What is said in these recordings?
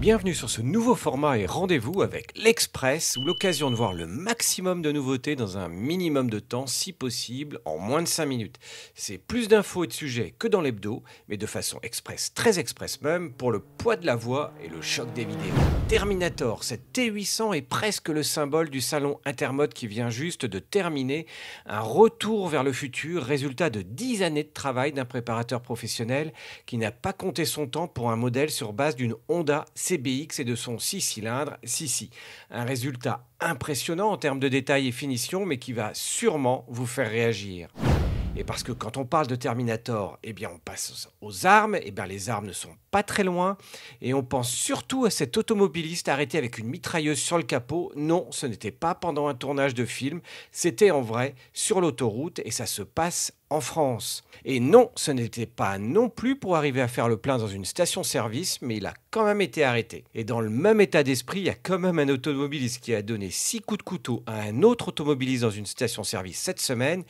Bienvenue sur ce nouveau format et rendez-vous avec l'Express, ou l'occasion de voir le maximum de nouveautés dans un minimum de temps, si possible, en moins de 5 minutes. C'est plus d'infos et de sujets que dans l'hebdo, mais de façon express, très express même, pour le poids de la voix et le choc des vidéos. Terminator, cette T800 est presque le symbole du salon Intermode qui vient juste de terminer. Un retour vers le futur, résultat de 10 années de travail d'un préparateur professionnel qui n'a pas compté son temps pour un modèle sur base d'une Honda CBX et de son 6 cylindres Sissi. Un résultat impressionnant en termes de détails et finition, mais qui va sûrement vous faire réagir. Et parce que quand on parle de Terminator, eh bien on passe aux armes, eh bien les armes ne sont pas très loin, et on pense surtout à cet automobiliste arrêté avec une mitrailleuse sur le capot. Non, ce n'était pas pendant un tournage de film, c'était en vrai sur l'autoroute, et ça se passe en France. Et non, ce n'était pas non plus pour arriver à faire le plein dans une station-service, mais il a quand même été arrêté. Et dans le même état d'esprit, il y a quand même un automobiliste qui a donné 6 coups de couteau à un autre automobiliste dans une station-service cette semaine,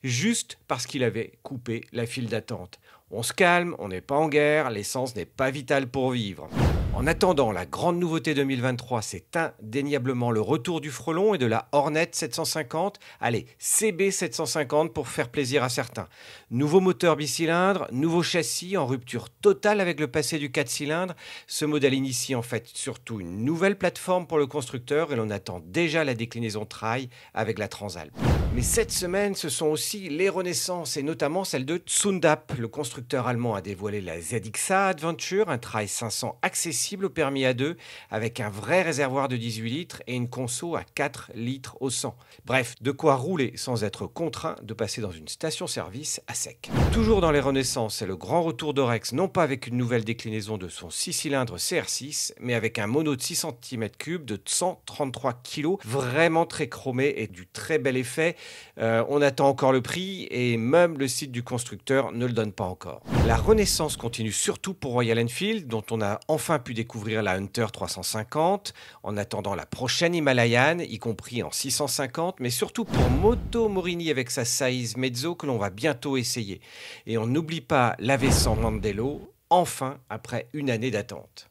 juste parce qu'il avait coupé la file d'attente. On se calme, on n'est pas en guerre, l'essence n'est pas vitale pour vivre. En attendant, la grande nouveauté 2023, c'est indéniablement le retour du Frelon et de la Hornet 750. Allez, CB 750 pour faire plaisir à certains. Nouveau moteur bicylindre, nouveau châssis en rupture totale avec le passé du 4 cylindres. Ce modèle initie en fait surtout une nouvelle plateforme pour le constructeur et l'on attend déjà la déclinaison Trail avec la Transalp. Mais cette semaine, ce sont aussi les renaissances et notamment celle de Zundap. Le constructeur allemand a dévoilé la ZXA Adventure, un Trail 500 accessible au permis A2 avec un vrai réservoir de 18 litres et une conso à 4 litres au 100. Bref, de quoi rouler sans être contraint de passer dans une station-service à sec. Toujours dans les renaissances, c'est le grand retour d'Orex, non pas avec une nouvelle déclinaison de son 6 cylindres CR6, mais avec un mono de 6 cm3 de 133 kg, vraiment très chromé et du très bel effet. On attend encore le prix et même le site du constructeur ne le donne pas encore. La renaissance continue surtout pour Royal Enfield, dont on a enfin pu découvrir la Hunter 350, en attendant la prochaine Himalayan, y compris en 650, mais surtout pour Moto Morini avec sa Saiz Mezzo que l'on va bientôt essayer. Et on n'oublie pas la V100 Mandello, enfin après une année d'attente.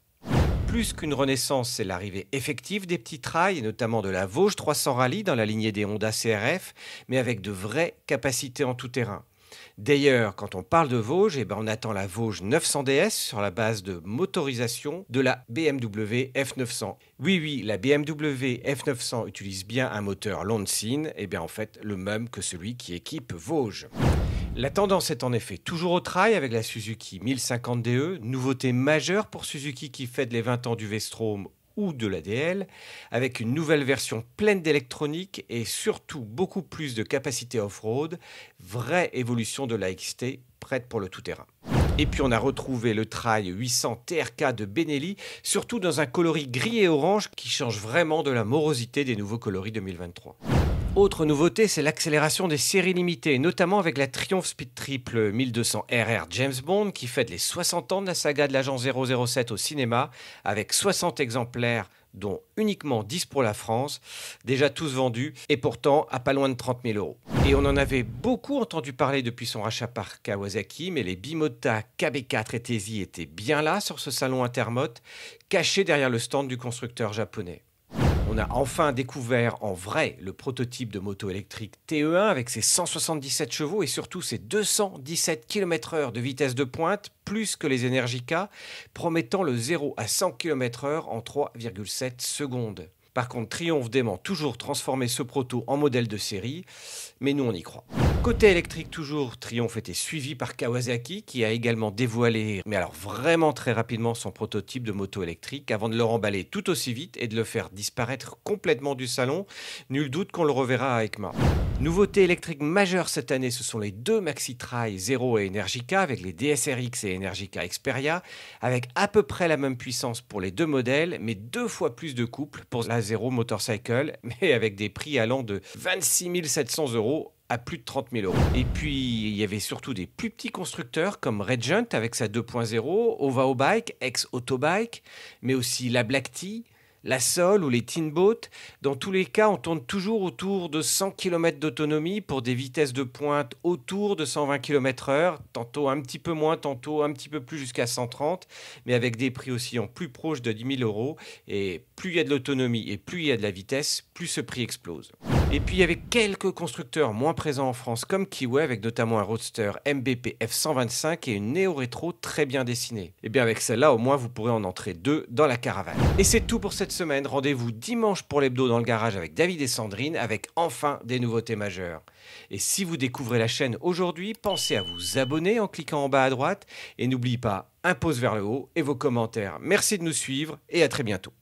Plus qu'une renaissance, c'est l'arrivée effective des petits trails, et notamment de la Vosges 300 Rally dans la lignée des Honda CRF, mais avec de vraies capacités en tout-terrain. D'ailleurs, quand on parle de Vosges, on attend la Vosges 900 DS sur la base de motorisation de la BMW F900. Oui, la BMW F900 utilise bien un moteur Longines, en fait le même que celui qui équipe Vosges. La tendance est en effet toujours au trail avec la Suzuki 1050DE, nouveauté majeure pour Suzuki qui fête les 20 ans du V-Strom ou de l'ADL, avec une nouvelle version pleine d'électronique et surtout beaucoup plus de capacité off-road, vraie évolution de la XT, prête pour le tout-terrain. Et puis on a retrouvé le Trail 800 TRK de Benelli, surtout dans un coloris gris et orange qui change vraiment de la morosité des nouveaux coloris 2023. Autre nouveauté, c'est l'accélération des séries limitées, notamment avec la Triumph Speed Triple 1200 RR James Bond qui fête les 60 ans de la saga de l'agent 007 au cinéma, avec 60 exemplaires dont uniquement 10 pour la France, déjà tous vendus, et pourtant à pas loin de 30 000 €. Et on en avait beaucoup entendu parler depuis son rachat par Kawasaki, mais les Bimota KB4 et Tesi étaient bien là sur ce salon Intermot, cachés derrière le stand du constructeur japonais. On a enfin découvert en vrai le prototype de moto électrique TE1 avec ses 177 chevaux et surtout ses 217 km/h de vitesse de pointe, plus que les Energica, promettant le 0 à 100 km/h en 3,7 secondes. Par contre, Triumph dément toujours transformer ce proto en modèle de série, mais nous on y croit. Côté électrique toujours, Triumph était suivi par Kawasaki qui a également dévoilé, mais alors vraiment très rapidement, son prototype de moto électrique avant de le remballer tout aussi vite et de le faire disparaître complètement du salon. Nul doute qu'on le reverra à EICMA. Nouveauté électrique majeure cette année, ce sont les deux Maxi Trail Zero et Energica avec les DSRX et Energica Xperia, avec à peu près la même puissance pour les deux modèles, mais 2 fois plus de couple pour la Zero Motorcycle, mais avec des prix allant de 26 700 € à plus de 30 000 €. Et puis, il y avait surtout des plus petits constructeurs comme Regent avec sa 2.0, Ovao Bike, ex-Autobike, mais aussi la Black Tea, La Sol ou les Teen Boat, dans tous les cas, on tourne toujours autour de 100 km d'autonomie pour des vitesses de pointe autour de 120 km/h, tantôt un petit peu moins, tantôt un petit peu plus jusqu'à 130, mais avec des prix oscillant plus proches de 10 000 euros. Et plus il y a de l'autonomie et plus il y a de la vitesse, plus ce prix explose. Et puis avec quelques constructeurs moins présents en France comme Kiwi, avec notamment un roadster MBP F125 et une néo-rétro très bien dessinée. Et bien avec celle-là, au moins vous pourrez en entrer deux dans la caravane. Et c'est tout pour cette semaine. Rendez-vous dimanche pour l'hebdo dans le garage avec David et Sandrine, avec enfin des nouveautés majeures. Et si vous découvrez la chaîne aujourd'hui, pensez à vous abonner en cliquant en bas à droite et n'oubliez pas un pouce vers le haut et vos commentaires. Merci de nous suivre et à très bientôt.